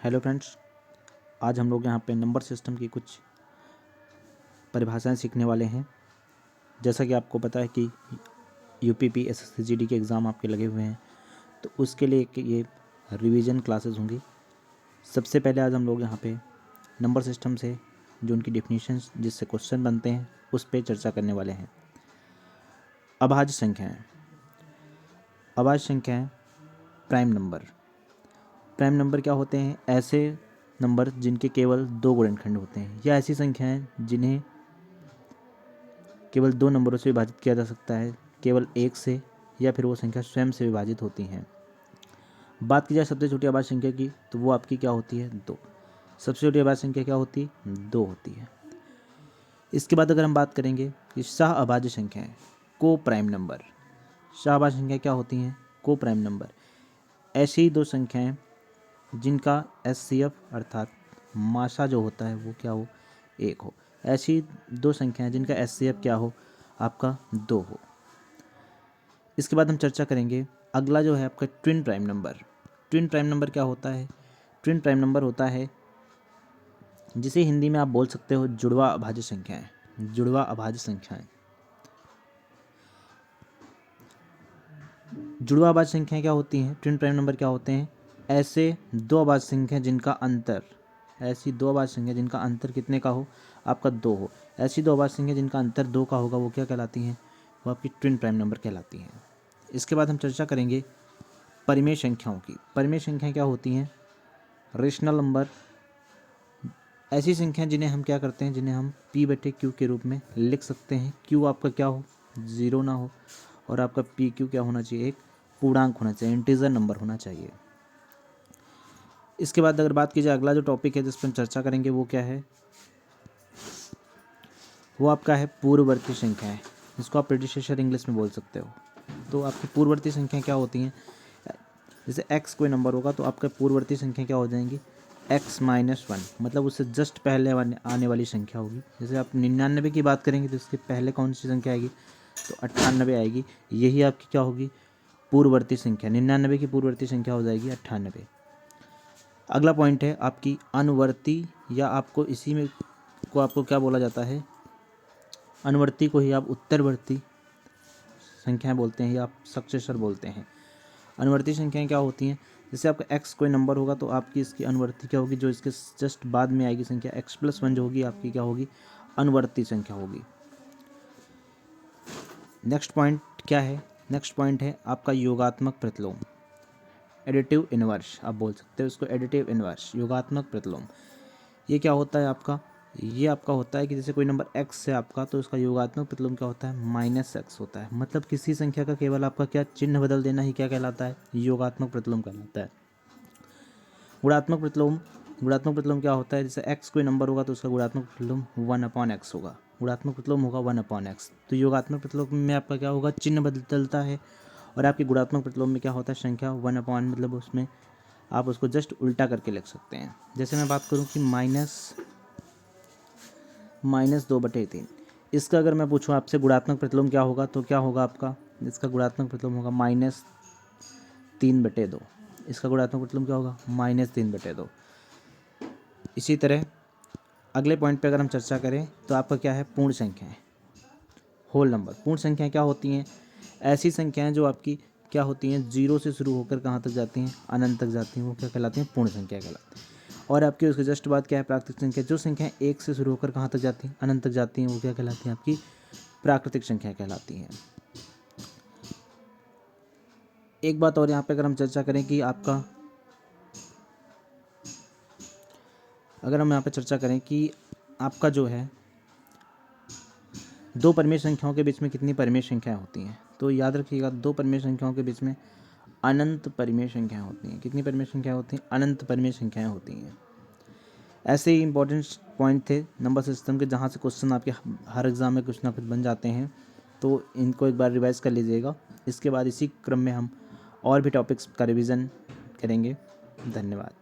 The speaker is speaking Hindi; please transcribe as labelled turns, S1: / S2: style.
S1: हेलो फ्रेंड्स, आज हम लोग यहाँ पे नंबर सिस्टम की कुछ परिभाषाएं सीखने वाले हैं। जैसा कि आपको पता है कि यूपीपी एसएससी जीडी के एग्ज़ाम आपके लगे हुए हैं, तो उसके लिए ये रिवीजन क्लासेस होंगी। सबसे पहले आज हम लोग यहाँ पे नंबर सिस्टम से जो उनकी डेफिनेशंस जिससे क्वेश्चन बनते हैं उस पर चर्चा करने वाले हैं। अभाज्य संख्याएँ। अभाज्य संख्याएँ प्राइम नंबर क्या होते हैं? ऐसे नंबर जिनके केवल दो गुणनखंड होते हैं, या ऐसी संख्याएं जिन्हें केवल दो नंबरों से विभाजित किया जा सकता है, केवल एक से, या फिर वो संख्या स्वयं से विभाजित होती हैं। बात की जाए सबसे छोटी अभाज्य संख्या की, तो वो आपकी क्या होती है? 2। सबसे छोटी अभाज्य संख्या क्या होती है? 2 होती है। इसके बाद अगर हम बात करेंगे कि सह अभाज्य संख्याएं, को प्राइम नंबर। सह अभाज्य संख्या क्या होती हैं? को प्राइम नंबर। ऐसी ही दो संख्याएं जिनका एचसीएफ अर्थात माशा जो होता है वो क्या हो? 1 हो। ऐसी दो संख्याएं जिनका एचसीएफ क्या हो? आपका 2 हो। इसके बाद हम चर्चा करेंगे अगला जो है आपका twin prime number. Twin prime number क्या होता है? ट्विन प्राइम नंबर होता है जिसे हिंदी में आप बोल सकते हो जुड़वा अभाज्य संख्याएं। जुड़वा अभाज्य संख्याएं। जुड़वा अभाज्य संख्याएं क्या होती हैं? ट्विन प्राइम नंबर क्या होते हैं? ऐसे दो अभाज्य संख्या जिनका अंतर, ऐसी दो अभाज्य संख्या जिनका अंतर कितने का हो? आपका 2 हो। ऐसी दो अभाज्य संख्या जिनका अंतर 2 का होगा वो क्या कहलाती हैं? वो आपकी ट्विन प्राइम नंबर कहलाती हैं। इसके बाद हम चर्चा करेंगे परिमेय संख्याओं की। परिमेय संख्याएं क्या होती हैं? Rational number. ऐसी संख्याएं जिन्हें हम क्या करते हैं? जिन्हें हम p/q के रूप में लिख सकते हैं। q आपका क्या हो? 0 ना हो, और आपका pq क्या होना चाहिए? एक पूर्णांक होना चाहिए, इंटीजर नंबर होना चाहिए। इसके बाद अगर बात की जाए अगला जो टॉपिक है जिस पर हम चर्चा करेंगे वो क्या है? वो आपका है पूर्ववर्ती संख्याएं, जिसको आप प्रेडिसेसर इंग्लिश में बोल सकते हो। तो आपकी पूर्ववर्ती संख्याएं क्या होती हैं? जैसे x कोई नंबर होगा तो आपका पूर्ववर्ती संख्या क्या हो जाएंगी? x-1, मतलब उससे जस्ट पहले आने वाली संख्या होगी। जैसे आप 99 की बात करेंगे तो इसके पहले कौन सी संख्या आएगी? तो 98 आएगी। यही आपकी क्या होगी? पूर्ववर्ती संख्या। 99 की पूर्ववर्ती संख्या हो जाएगी 98। अगला पॉइंट है आपकी अनुवर्ती, या आपको इसी में को आपको क्या बोला जाता है? अनुवर्ती को ही आप उत्तरवर्ती संख्याएं बोलते हैं, या आप सक्सेसर बोलते हैं। अनुवर्ती संख्याएं क्या होती हैं? जैसे आपका x कोई नंबर होगा तो आपकी इसकी अनुवर्ती क्या होगी? जो इसके जस्ट बाद में आएगी संख्या x+1 जो होगी आपकी क्या होगी? अनुवर्ती संख्या होगी। नेक्स्ट पॉइंट क्या है? नेक्स्ट पॉइंट है आपका योगात्मक प्रतिलोम, एडिटिव इनवर्स आप बोल सकते हो इसको। एडिटिव इनवर्स, योगात्मक प्रतिलोम, ये क्या होता है आपका? ये आपका होता है कि जैसे कोई नंबर x है आपका, तो उसका योगात्मक प्रतिलोम क्या होता है? -x होता है। मतलब किसी संख्या का केवल आपका क्या चिन्ह बदल देना ही क्या कहलाता है? योगात्मक प्रतिलोम कहलाता है। गुणात्मक प्रतिलोम क्या होता है? जैसे x कोई नंबर होगा तो उसका गुणात्मक प्रतिलोम 1/x होगा। गुणात्मक प्रतिलोम होगा 1/x। तो योगात्मक प्रतिलोम में आपका क्या होगा? चिन्ह बदलता है। और आपके गुणात्मक प्रतिलोम में क्या होता है? संख्या 1/, मतलब उसमें आप उसको जस्ट उल्टा करके लिख सकते हैं। जैसे मैं बात करूं कि -2/3, इसका अगर मैं पूछूं आपसे गुणात्मक प्रतिलोम क्या होगा, तो क्या होगा आपका? इसका गुणात्मक प्रतिलोम होगा -3/2। इसका गुणात्मक प्रतिलोम क्या होगा? -3/2। इसी तरह अगले पॉइंट पे अगर हम चर्चा करें तो आपका क्या है? पूर्ण संख्याएं, होल नंबर। पूर्ण संख्याएं क्या होती हैं? ऐसी संख्याएं जो आपकी क्या होती हैं? 0 से शुरू होकर कहाँ तक जाती हैं? अनंत तक जाती हैं। वो क्या कहलाती हैं? पूर्ण संख्या कहलाती हैं। और आपकी उसके जस्ट बाद क्या है? प्राकृतिक संख्या। जो संख्याएं 1 से शुरू होकर कहाँ तक जाती हैं? अनंत तक जाती हैं। वो क्या कहलाती हैं? आपकी प्राकृतिक संख्या कहलाती हैं। एक बात और यहाँ पे अगर हम चर्चा करें कि आपका, अगर हम यहाँ पे चर्चा करें कि आपका जो है दो परिमेय संख्याओं के बीच में कितनी परिमेय संख्याएं होती हैं, तो याद रखिएगा दो परिमेय संख्याओं के बीच में अनंत परिमेय संख्याएं होती हैं। कितनी परिमेय संख्याएं होती हैं? अनंत परिमेय संख्याएं होती हैं। ऐसे ही इंपॉर्टेंट पॉइंट थे नंबर सिस्टम के, जहाँ से क्वेश्चन आपके हर एग्ज़ाम में कुछ ना कुछ बन जाते हैं, तो इनको एक बार रिवाइज कर लीजिएगा। इसके बाद इसी क्रम में हम और भी टॉपिक्स का रिवीजन करेंगे। धन्यवाद।